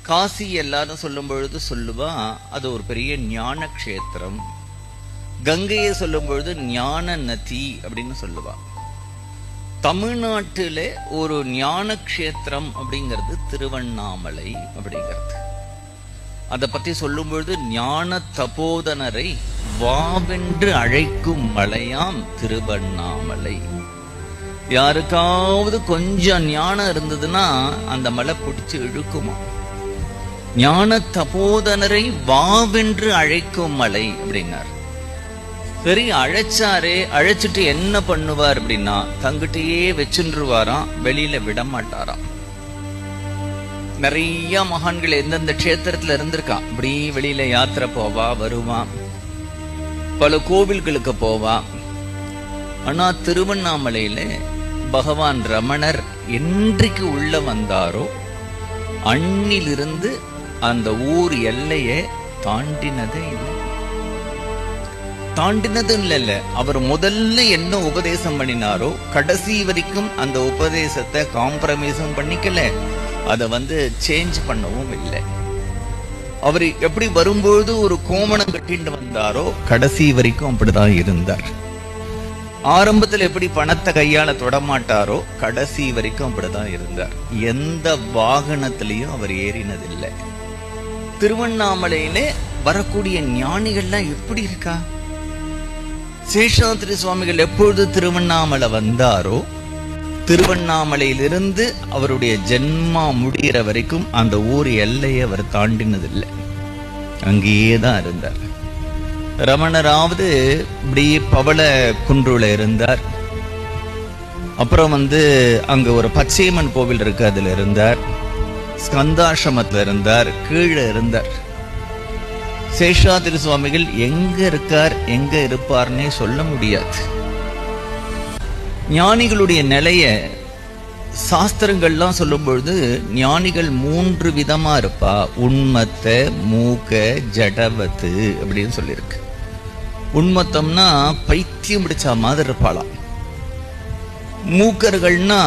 காசி எல்லாரும் சொல்லும் பொழுது சொல்லுவா அது ஒரு பெரிய ஞான கஷேத்திரம். கங்கையை சொல்லும் பொழுது ஞான நதி அப்படின்னு சொல்லுவா. தமிழ்நாட்டில ஒரு ஞான கஷேத்திரம் அப்படிங்கிறது திருவண்ணாமலை அப்படிங்கிறது. அதை பத்தி சொல்லும் பொழுது ஞான தபோதனரை வாவென்று அழைக்கும் மலையாம் திருவண்ணாமலை. யாருக்காவது கொஞ்சம் ஞானம் இருந்ததுன்னா அந்த மலை பிடிச்சு இழுக்குமா. ஞான தபோதனரை வாவென்று அழைக்கும் மலை அப்படின்னார். சரி, அழைச்சாரே, அழைச்சிட்டு என்ன பண்ணுவார் அப்படின்னா தங்கிட்டே வச்சுருவாராம், வெளியில விட மாட்டாராம். நிறைய மகான்கள் எந்தெந்த கஷேத்திரத்துல இருந்திருக்கா, இப்படி வெளியில யாத்திரை போவா வருவான், பல கோவில்களுக்கு போவா. ஆனா திருவண்ணாமலையில பகவான் ரமணர் என்றைக்கு உள்ள வந்தாரோ அன்னிலிருந்து அந்த ஊர் எல்லையை தாண்டினதே இல்லை. தாண்டினது இல்ல, அவர் முதல்ல என்ன உபதேசம் பண்ணினாரோ கடைசி வரைக்கும் அந்த உபதேசத்தை காம்ப்ரமைஸும் பண்ணிக்கல, அதை சேஞ்ச் பண்ணவும் இல்லை. அவர் எப்படி வரும்பொழுது ஒரு கோமணம் கட்டிட்டு வந்தாரோ கடைசி வரைக்கும் அப்படிதான் இருந்தார். ஆரம்பத்தில் எப்படி பணத்தை கையால தொடமாட்டாரோ கடைசி வரைக்கும் அப்படிதான் இருந்தார். எந்த வாகனத்திலையும் அவர் ஏறினதில்லை. திருவண்ணாமலையில வரக்கூடிய ஞானிகள்லாம் எப்படி இருக்கா? சேஷாத்ரி சுவாமிகள் எப்பொழுது திருவண்ணாமலை வந்தாரோ திருவண்ணாமலையிலிருந்து அவருடைய ஜென்மா முடிகிற வரைக்கும் அந்த ஊர் எல்லையை அவர் தாண்டினதில்லை, அங்கேயேதான் இருந்தார். ரமணராவது இப்படி பவள குன்றுல இருந்தார். அப்புறம் அங்க ஒரு பச்சையம்மன் கோவில் இருக்கு, அதுல இருந்தார். ஸ்கந்தாசிரமத்துல இருந்தார், கீழே இருந்தார். சேஷாத்ரி சுவாமிகள் எங்க இருக்கார் எங்க இருப்பார்னே சொல்ல முடியாது. ஞானிகளுடைய நிலைய சாஸ்திரங்கள்லாம் சொல்லும் பொழுது ஞானிகள் 3 விதமா இருப்பா. உண்மத்த, மூக்க, ஜடவத்து அப்படின்னு சொல்லியிருக்கு. உண்மத்தம்னா பைத்தியம் பிடிச்ச மாதிரி இருப்பாளாம். மூக்கர்கள்னா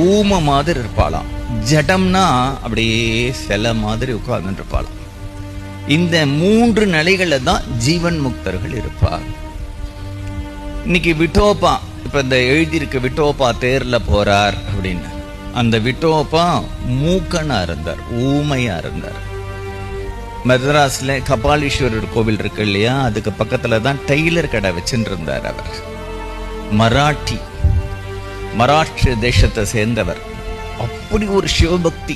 ஊம மாதிரி இருப்பாளாம். ஜடம்னா அப்படியே சில மாதிரி உட்கார்ந்து இருப்பாளாம். இந்த 3 நிலைகள்ல தான் ஜீவன் முக்தர்கள் இருப்பார். இன்னைக்கு விட்டோபா, இப்ப இந்த எழுதியிருக்கு விட்டோபா தேர்ல போறார் அப்படின்னு. அந்த விட்டோபா மூக்கனா இருந்தார், ஊமையா இருந்தார். மெட்ராஸ்ல கபாலீஸ்வரர் கோவில் இருக்கு இல்லையா, அதுக்கு பக்கத்துல தான் டெய்லர் கடை வச்சுட்டு இருந்தார் அவர். மராஷ்டிர தேசத்தை சேர்ந்தவர். அப்படி ஒரு சிவபக்தி.